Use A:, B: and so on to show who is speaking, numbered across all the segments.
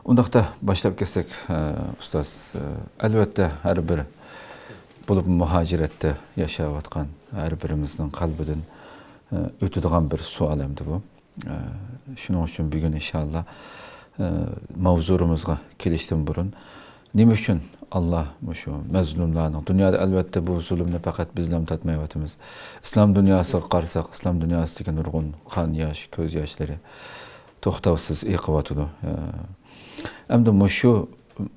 A: Undaqda başlap ketsek, ustaz, elbette her bir bulup muhaciretde yaşayatkan her birimizin kalbinden ötüdüğün bir sual emdi bu. Şunun için bugün inşallah mavzurumuzga kelişten burun. Nima üçün Allah şu mazlumlarning dünyada elbette bu zulümni fakat bizlam tatmayotimiz. İslam dünyasıga qarsak, İslam dünyasidagi nurg'un qon yosh, ko'z yoshlari to'xtovsiz yiqyapti. Endi şu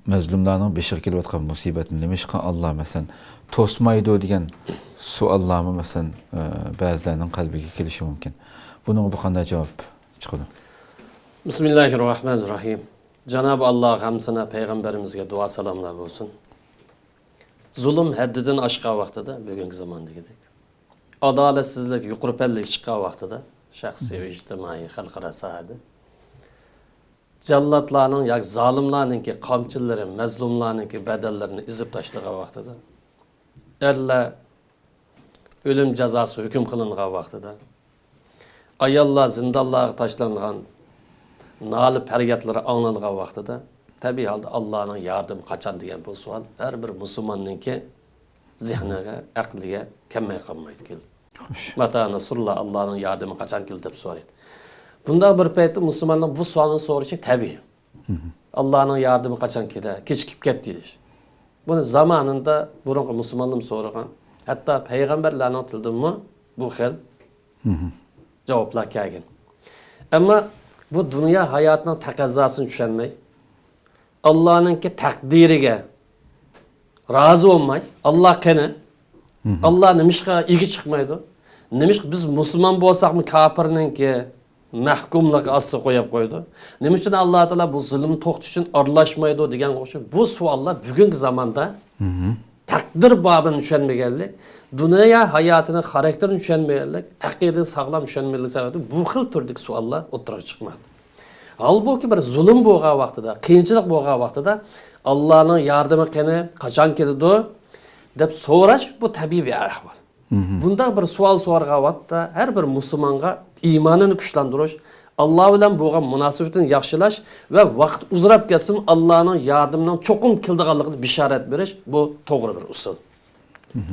A: mazlumlarning beshiga kelayotgan musibatni nima ishqa Allah masalan to'smaydi degan savollarni masalan ba'zilarning qalbiga kelishi mumkin. Buning bu qanday javob chiqadi?
B: Bismillahirrahmanirrahim. Cenab-ı Allah hamsına peygamberimizge dua salamlar olsun. Zulüm haddidan aşağı vaxtıda bugünkü zamanda gidik. Adaletsizlik, yuqurpellik çıkan vaxtıda şahsi ve ictimai halkara sahada. Cellatlarının ya zalimlarının ki kamçıları, mezlumlarının ki bedellerini izip taşlığa vaxtıda. Erle ölüm cezası hüküm kılınğa vaxtıda. Ayallar zindallığa taşlanğan nalı feryatları anılğan vaxtıda tabi halde Allah'ın yardımı kaçan diyen bu sual her bir Müslümanın ki zihnine, akliye kemmeye kalmaydı ki. Mata Nasrullah Allah'ın yardımı kaçan ki dep soruyor. Bunda bir peyte Müslümanlar bu sualını soru için tabi. Allah'ın yardımı kaçan ki de keçikip gitti. Bunu zamanında burunki Müslümanlığım soruğun hatta peygamberlerine atıldı mı bu xil cevaplar kelgen. Ama bu dünya hayatının takazzasını düşünmeyi, Allah'ınki takdiriga razı olmay, Allah kene, Allah nemişka iyi çıkmaydı. Nemiş biz Müslüman bolsak mı kafirninki mahkumluk aslı koyup koydu. Nemiş Allah Teala bu zulüm toqtu için arlaşmaydı degen koşu. Bu suallar bugünkü zamanda takdir babını düşünmeyenlik, dünya hayatının karakterini düşünmeyenlik, akidini sağlam düşünmeyenlik sebepti. Bu xil türdük suallar oturuğa çıkmadı. Halbuki bir zulüm boğağı vaxtıda, kıyınçılık boğağı vaxtıda Allah'ın yardımı kene kaçan kelidi dep soğraş bu tabi bir ahval. Bunda bir sual sorga vaxtıda her bir Müslümanga imanını güçlendiriş, Allah bilen boğan münasebetini yaxşılaş ve vaqt uzrap gelsin Allah'ın yardımından çokum kildiğanlıqını bişaret veriş bu doğru bir usul.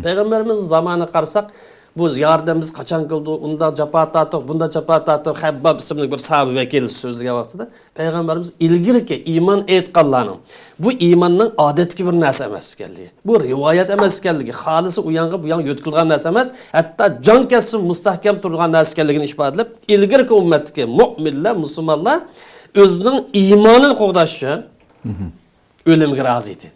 B: Peygamberimizin zamanı qarsak bu yardımımız kaçan kıldı, onda capa tatıq, bunda capa tatıq, Habbab isimli bir sahabe vekili sözlüge vaxtıda Peygamberimiz ilgiri ki iman etqanlarının bu imanның adetki bir nəsə emas geldi. Bu rivayet emas geldi. Halisi uyanğı bu yan yutkılğan nəsə emas, hatta can kessin mustahkem turğan nəsə geldiğini ifade edip ilgiri ki ümmetki müminler, Müslümanlar özünün imanını qoğdaşı ölümge razı idi.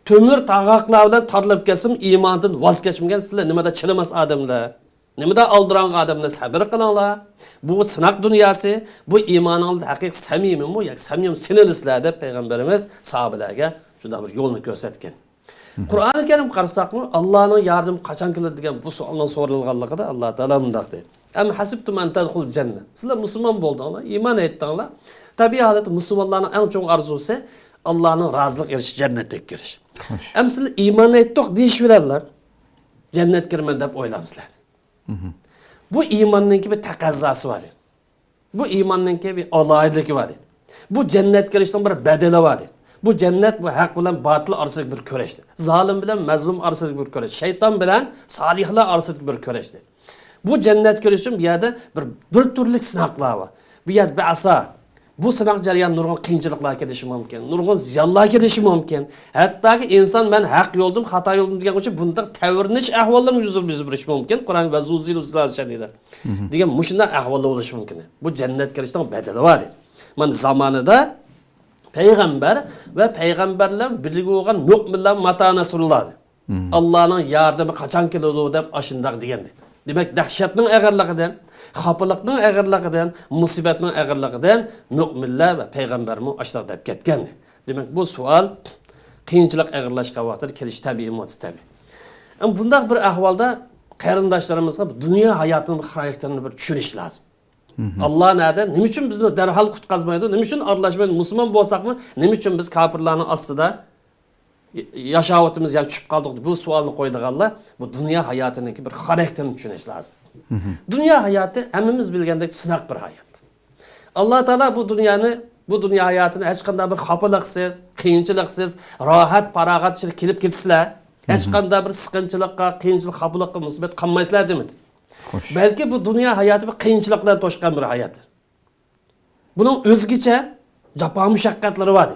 B: Tömür tağaqlar bilen tarlap gelsin imandan vaz geçmegen sizler nimada çilemas adamlar, nimada aldıran adamlar sabır kılanlar. Bu sınak dünyası, bu imanın hakik samimi mi? Ya samimi sinirlisler de Peygamberimiz sahabelerge şurada bir yolunu gösterken. Kur'an-ı Kerim qarsak mı Allah'ın yardımı kaçan kılır degen bu sualdan sorulganlığı da Allah Teala mındak deydi. Em hasibtum en tedhul cennet. Sizler Müslüman bolduğunlar, iman ettiğinler. Tabi halde Müslümanların en çok arzusu Allah'ın razılık erişi, cennete giriş. Emsili iman ettik deyiş verirler. Cennet girmen deyip oylamışlar. Bu imanın bir takazzası var. Bu imanın bir alaylığı var. Bu cennet girişten bir bedeli var. Bu cennet bu hak bilen batıl arasındaki bir köreşti. Zalim bilen mezlum arasındaki bir köreş. Şeytan bilen salihler arasındaki bir köreşti. Bu cennet girişin bir yerde bir türlük sınaklar var. Bir yerde bir asa. Bu sınak jarayan nurgun kıyınçılıklar kedişi mümkün. Nurgun ziyallar kedişi mümkün. Hatta ki insan ben hak yoldum, hata yoldum diyen koçu bunda tevriniş ahvallarını yüzü bizi biriş mümkün. Kur'an ve zuzil uzlar şeride. Diyen muşundan ahvallar oluşu mümkün. Bu cennet girişten bedeli var. Man zamanında peygamber ve peygamberler birlikte olan müminler mata Nasrullah. Allah'ın yardımı kaçan kilodu deyip aşındak diyendi. Demek dehşetinin eğerliğinden, xapılıqның əğirliğinden, musibetinin əğirliğinden müminler ve peygamberimi aşağı deyip ketkendi. Demek bu sual kıyınçılık əğirlaşqa vaxtır, keliş tabi, mutis tabi. Ama bundaq bir ahvalda qarindaşlarımızga dünya hayatının bir karakterini bir düşünüş lazım. Allah nerede? Ne için bizni derhal kutqazmaydı? Ne için arlaşmaydı? Müslüman bolsak mı? Ne için biz kafirlerin aslında yaşayotimiz yani düşüp kaldık. Bu sualını koyduk Allah. Bu dünya hayatındaki bir karakterini düşünüş lazım. Dünya hayatı hemimiz bilgendeki sınak bir hayat. Allah Teala bu dünyanı Bu dünya hayatını hech qanday bir xafaliksiz, qiyinchiliksiz, rohat, farog'atchilik kelib ketsizlar. Hech qanday bir siqinchilikqa, qiyinchilik, xafalikqa musibat qilmaysizlar demadi. Belki bu dünya hayatı bir qiyinchiliklar to'shqan bir hayotdir. Bunun o'zgacha jafo mushaqqatlari bor.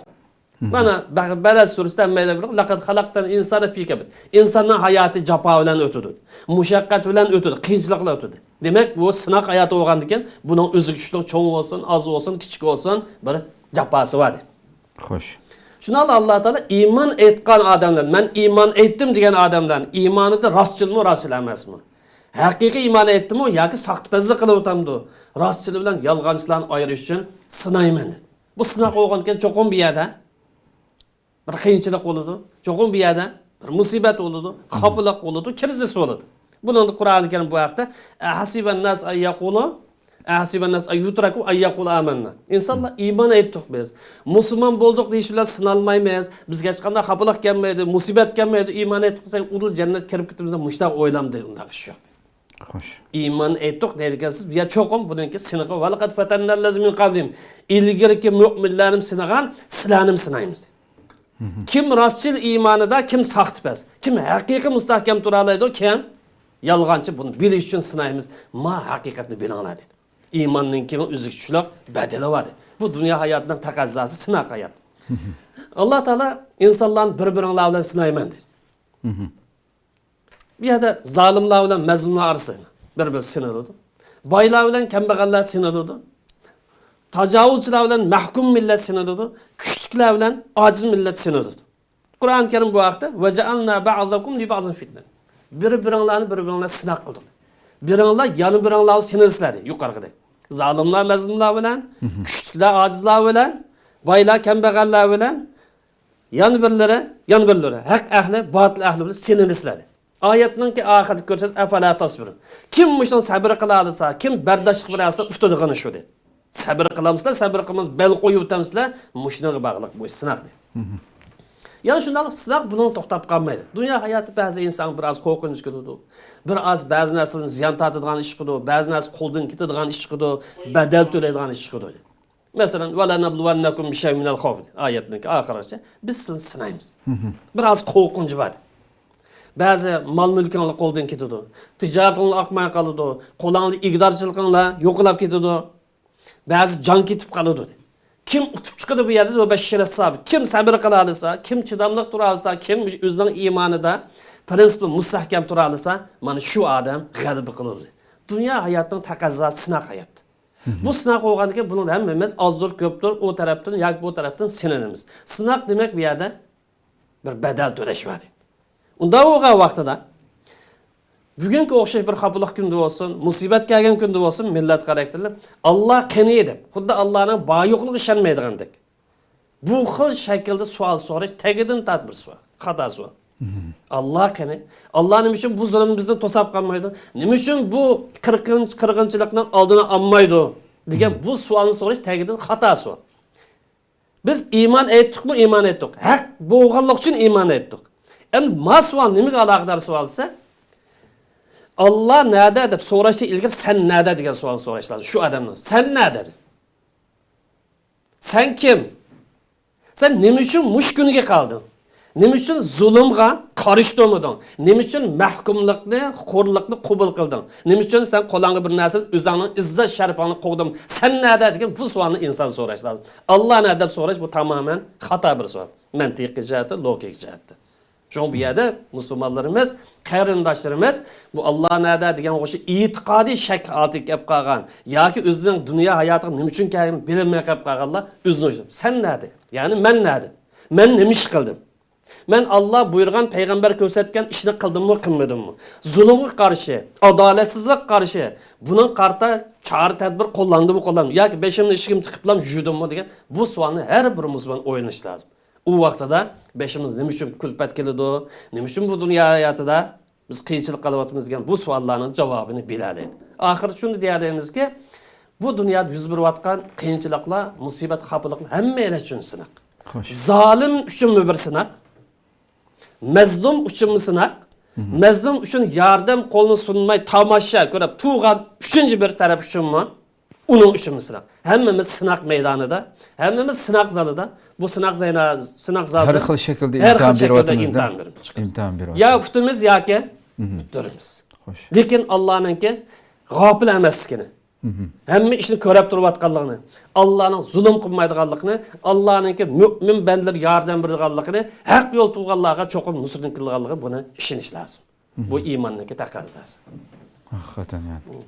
B: Mana Balad surasidan mayli bir laqad xalaqtan insana fi kabad. İnsanın hayatı jafo bilan o'tadi. Mushaqqat bilan o'tadi, qiyinchiliklar o'tadi. Demak, bu sinoq hayoti bo'lgan ekan, buning o'zi kuchli, cho'ng bo'lsin, oz bo'lsin, kichik bo'lsin, bir jafosi bor.
A: Xo'sh.
B: Shuni Allah Teala iman etgan adamlar, men iman etdim degan adamlar imonida rostchilmi, rostchil emasmi? Haqiqiy iman etdimi yoki saxtpazlik qilib o'tamdi? Rostchilik bilan yolg'onchilarni ayirish uchun sinayman. Bu sinoq bo'lgan ekan, cho'qim bir yerda bir qiyinchilik bo'ladi, cho'qim bir yerda bir musibat bo'ladi, xafalik bo'ladi, krizis bo'ladi. Buni Qur'oni Karim bu haqda hasiban nas ayaqulu hasiban nas ayutraku ayaqulu amanna. İnsanlar iman etdik biz. Müslüman bulduk deyish bilan sinalmaymiz. Bizga hech qanday xafalik kelmaydi, musibat kelmaydi. İman etdik, ul jannat kirib ketimiz, mushtaq o'ylamdi unday ish yo'q.
A: Xo'sh.
B: İman etdik deydigansiz, ya cho'qim buningki siniqi valaqat fatannallazim min qablim. İlgirki mu'minlarim sinagan, sizlarni sinaymiz. Kim rostchil imonida, kim saxtpaz, kim haqiqiy mustahkam tura oladi, kim yolg'onchi, buni bilish uchun sinaymiz. Ma haqiqatni bilinglar. İmanning kimi o'zi kuchliq badali bor. Bu dunyo hayotining taqozosi sinoq hayot. Alloh taolo insonlarni bir-biringlar bilan sinayman dedi. Bir yerda zolimlar bilan mazlumlar orasini bir-bir sinadi. Boylar bilan kambag'allar sinadi. Tajovuzchilar bilan mahkum millat sinadi. Kuchliklar bilan ojiz millat sinadi. Qur'oni Karim bu vaqtda va ja'alna ba'dakum li ba'zin fitna. Bir-biringlarni sinoq qildik. Biringlar yana biringlar sinasizlar yuqorida. Zolimlar mazlumlar bilan, kuchliklar ojizlar bilan, boylar kambag'allar bilan yana birlari haq ahli, botil ahli bilan sinasizlar. Oyatninki oxirida ko'rsat afala tasbir. Kim mushun sabr qila olsa, kim bardoshlik qila olsa, uftadigani shu dedi. Sabr qilamsizlar, sabr qilamiz, bel qo'yib o'tamsizlar, mushuniga bog'liq bu sinoq dedi. Yani şundalık sınaq bunun to'xtab qolmaydi. Dünya hayatı bazı insan biraz qo'rqinch qiladi. Biraz bazı narsalarni ziyon tortadigan ish qiladi, bazı narsa qo'ldan ketadigan ish qiladi, badal to'laydigan ish qiladi. Masalan, "Va la nabluwannakum bi shay'in minal khawf" oyatning oxirigacha biz sizni sinaymiz. Biraz qo'rqinch bor. Bazı mal mulkinglar qo'ldan ketadi. Tijoratinglar oqmay qoladi, qo'linglar igdorchiliginglar yo'qolib ketadi. Bazı jon ketib qoladi. Kim utup çıkıdı bu yerde ve beşşire sabit. Kim sabır kılalıysa, kim çıdamlık duralıysa, kim özünün imanında prensibi mustahkem duralıysa, mana şu adam galibi kılırdı. Dünya hayatının taqozosi sınaq hayat. Bu sınaq olğan ki bunun hemmimiz azdır, köptür, o taraftan, yoki bu taraftan sinanimiz. Sınaq demek bir yerde bir bedel töleşmedi. Unda olğan vaqtida bugungi o'xshash bir xafalık kunda olsun, musibat kelgan kunda olsun, millat karakterli Allah qani deb, xuddi Allohning bor yo'qligiga ishonmaydigandek. Bu xil shaklda savol so'rash tagidan tadbir savol, xato savol. Allah qani? Allah nima uchun bu zulmni bizdan to'sab qolmaydi? Nima uchun bu qirg'inchilikning oldini olmaydi? degan bu savolni so'rash tagidan xato savol. Biz iymon etdikmi? Iymon etdik. Haq bo'lganlik uchun iymon etdik. Endi ma savol nimaga aloqador savolsa, Allah nerede deb so'rashi ilgari sen nerede degan savol so'rash lazım şu adamdan. Sen nerede? Sen kim? Sen nima uchun mush kuniga qolding? Nima uchun zulmga qarshi turmading? Nima uchun mahkumlikni, xo'rlikni qabul qilding? Nima uchun sen qo'lingga bir narsa o'zingning izzat sharafini qo'yding? Sen nerede degan bu savolni inson so'rash lazım. Allah nerede deb so'rash bu tamamen xato bir savol. Mantiqiy jihati, logik jihati. Şu bir yerde Müslümanlarımız, qarindoshlarimiz bu Allah nerede degan o'sha etiqodiy shak altida kelib qolgan yoki o'zining dunyo hayotiga nima uchun kelganini bilmay qolib qolganlar o'zini sen nerede? Yani men nerede? Men nima ish qildim? Men Allah buyurgan payg'ambar ko'rsatgan ishni qildimmi, qilmadimmi? Zulmga qarshi, adolatsizlik qarshi buning qarta chora tadbir qo'llandimi, qo'llandim yoki beshimni ishim tiqiblam yurdimmi degan bu savolni har bir musulmon o'ylash lazım. U vaqtida beşimiz nima uchun kulpat keladi, nima uchun bu dunyo hayotida biz qiyinchilik qilyapmiz degan bu savollarning javobini bilalaydi. Oxiri shuni deyalamizki, bu dunyoda yuz berayotgan qiyinchiliklar, musibat, xafaliklar hammalar uchun sinoq. Zolim uchunmi bir sinoq? Mazlum uchunmi sinoq? Mazlum uchun yordam qo'lini sunmay tomosha ko'rib turgan uchinchi bir taraf uchunmi? Onun için sınav. Hemmimiz sınav meydanında, hemmimiz sınav zalida. Bu sınav zalida
A: Her xil şekilde
B: her
A: imtihan
B: xil şekilde
A: berýatymyz-da.
B: imtihan berip çıkýarys.
A: İmtihan berýär.
B: Ya üftümüz ya ki üftürümüz.
A: Hoş.
B: Lekin Allah'ınki gafil emasligini. Hemme işini körep durup Allah'ın zulüm kılmaydıganlığını, Allah'ınki mümin bendiler yardım berdiganlığını, hak yol tuğanlarga çokum nusrın kılganlığı bunu işiniş lazım. Bu imanınki takaz lazım.
A: Hakikaten yani.